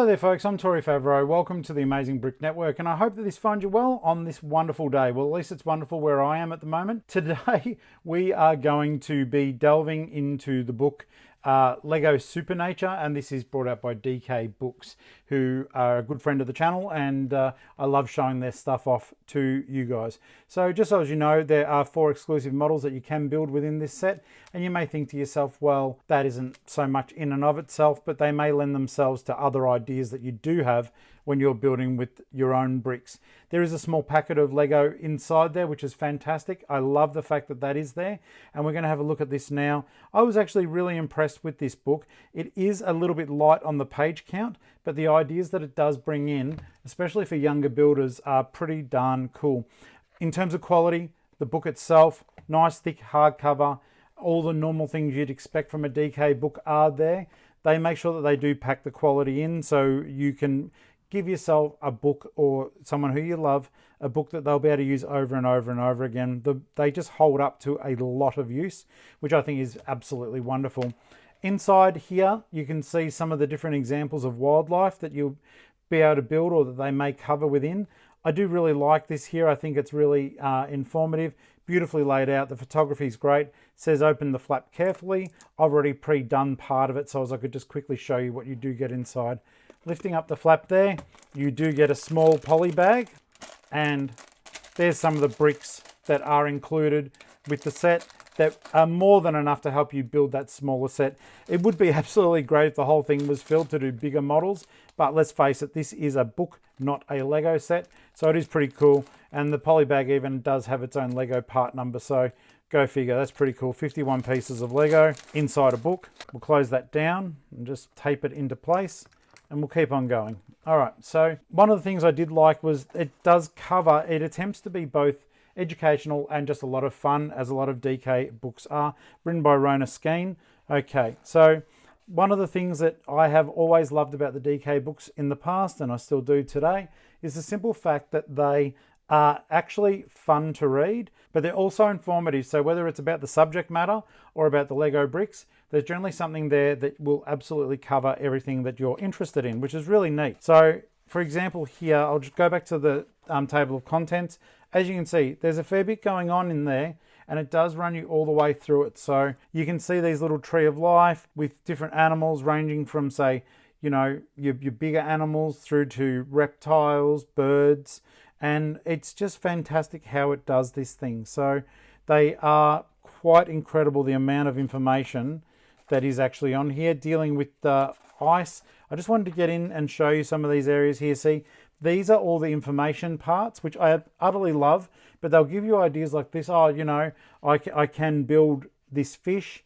Hello there folks, I'm Tori Favreau. Welcome to the Amazing Brick Network, and I hope that this finds you well on this wonderful day. Well, at least it's wonderful where I am at the moment. Today we are going to be delving into the book Lego Supernature, and this is brought out by DK Books, who are a good friend of the channel, and I love showing their stuff off to you guys. So just so as you know, there are 4 exclusive models that you can build within this set, and you may think to yourself, well, that isn't so much in and of itself, but they may lend themselves to other ideas that you do have when you're building with your own bricks. There is a small packet of Lego inside there, which is fantastic. I love the fact that that is there, and we're going to have a look at this now. I was actually really impressed with this book. It is a little bit light on the page count, but the ideas that it does bring in, especially for younger builders, are pretty darn cool. In terms of quality, the book itself, nice thick hardcover, all the normal things you'd expect from a DK book are there. They make sure that they do pack the quality in, so you can give yourself a book, or someone who you love, a book that they'll be able to use over and over and over again. They just hold up to a lot of use, which I think is absolutely wonderful. Inside here, you can see some of the different examples of wildlife that you'll be able to build, or that they may cover within. I do really like this here. I think it's really informative, beautifully laid out. The photography is great. It says open the flap carefully. I've already pre-done part of it, so as I could just quickly show you what you do get inside. Lifting up the flap there, you do get a small poly bag, and there's some of the bricks that are included with the set that are more than enough to help you build that smaller set. It would be absolutely great if the whole thing was filled to do bigger models, but let's face it, this is a book, not a Lego set, so it is pretty cool. And the poly bag even does have its own Lego part number, so go figure, that's pretty cool. 51 pieces of Lego inside a book. We'll close that down and just tape it into place, and we'll keep on going. All right, so one of the things I did like was it does cover, it attempts to be both educational and just a lot of fun, as a lot of DK books are, written by Rona Skeen. Okay, so one of the things that I have always loved about the DK books in the past, and I still do today, is the simple fact that they are actually fun to read, but they're also informative. So whether it's about the subject matter or about the Lego bricks, there's generally something there that will absolutely cover everything that you're interested in, which is really neat. So for example here, I'll just go back to the table of contents. As you can see, there's a fair bit going on in there, and it does run you all the way through it. So you can see these little tree of life with different animals ranging from, say, you know, your bigger animals through to reptiles, birds, and it's just fantastic how it does this thing. So they are quite incredible, the amount of information that is actually on here. Dealing with the ice, I just wanted to get in and show you some of these areas here. See, these are all the information parts, which I utterly love, but they'll give you ideas like this. Oh, you know, I can build this fish.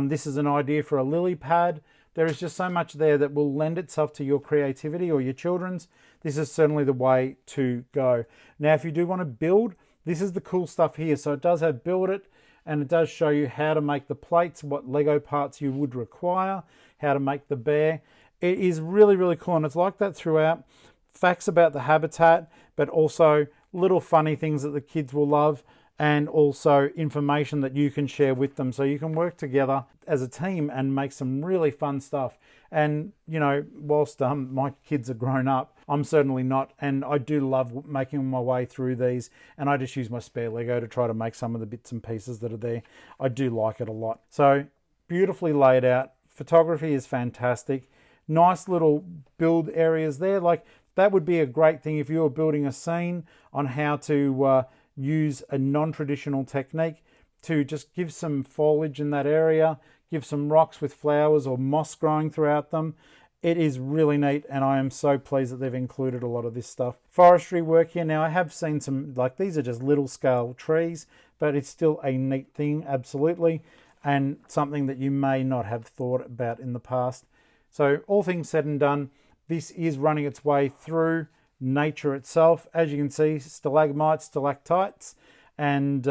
This is an idea for a lily pad. There is just so much there that will lend itself to your creativity or your children's. This is certainly the way to go. Now, if you do want to build, this is the cool stuff here. So it does have build it, and it does show you how to make the plates, what Lego parts you would require, how to make the bear. It is really, really cool, and it's like that throughout. Facts about the habitat, but also little funny things that the kids will love, and also information that you can share with them, so you can work together as a team and make some really fun stuff. And you know, whilst my kids are grown up, I'm certainly not, and I do love making my way through these, and I just use my spare Lego to try to make some of the bits and pieces that are there. I do like it a lot. So beautifully laid out, photography is fantastic, nice little build areas there. Like, that would be a great thing if you were building a scene on how to use a non-traditional technique to just give some foliage in that area, give some rocks with flowers or moss growing throughout them. It is really neat, and I am so pleased that they've included a lot of this stuff. Forestry work here. Now, I have seen some, like, these are just little scale trees, but it's still a neat thing, absolutely, and something that you may not have thought about in the past. So all things said and done, this is running its way through nature itself. As you can see, stalagmites, stalactites, and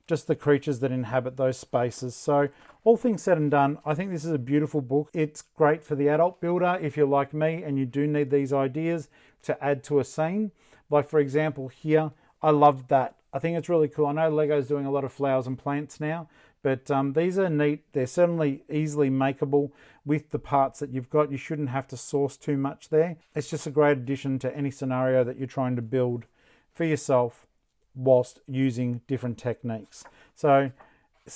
just the creatures that inhabit those spaces. So all things said and done, I think this is a beautiful book. It's great for the adult builder if you're like me and you do need these ideas to add to a scene. Like, for example, here, I love that. I think it's really cool. I know Lego's doing a lot of flowers and plants now, But these are neat. They're certainly easily makeable with the parts that you've got. You shouldn't have to source too much there. It's just a great addition to any scenario that you're trying to build for yourself whilst using different techniques. So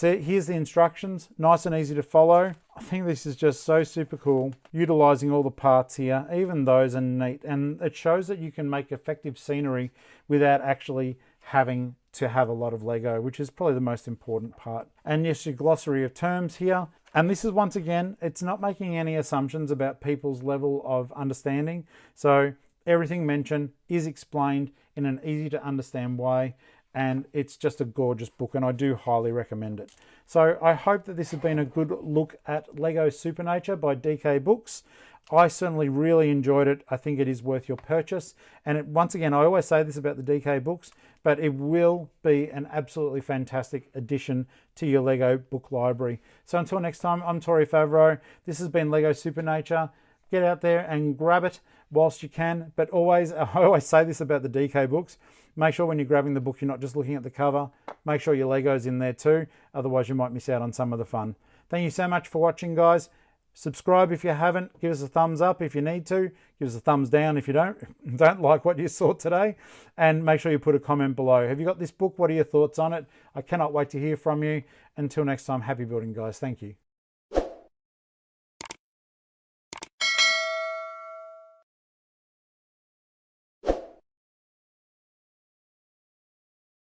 here's the instructions, nice and easy to follow. I think this is just so super cool, utilizing all the parts here. Even those are neat, and it shows that you can make effective scenery without actually having to have a lot of Lego, which is probably the most important part. And yes, your glossary of terms here. And this is, once again, it's not making any assumptions about people's level of understanding. So everything mentioned is explained in an easy to understand way, and it's just a gorgeous book, and I do highly recommend it. So I hope that this has been a good look at Lego Supernature by DK Books. I certainly really enjoyed it. I think it is worth your purchase. And once again, I always say this about the DK Books, but it will be an absolutely fantastic addition to your Lego book library. So until next time, I'm Tori Favreau. This has been Lego Supernature. Get out there and grab it whilst you can. But always, I always say this about the DK Books, make sure when you're grabbing the book, you're not just looking at the cover. Make sure your Lego's in there too. Otherwise, you might miss out on some of the fun. Thank you so much for watching, guys. Subscribe if you haven't. Give us a thumbs up if you need to. Give us a thumbs down if you don't like what you saw today. And make sure you put a comment below. Have you got this book? What are your thoughts on it? I cannot wait to hear from you. Until next time, happy building, guys. Thank you.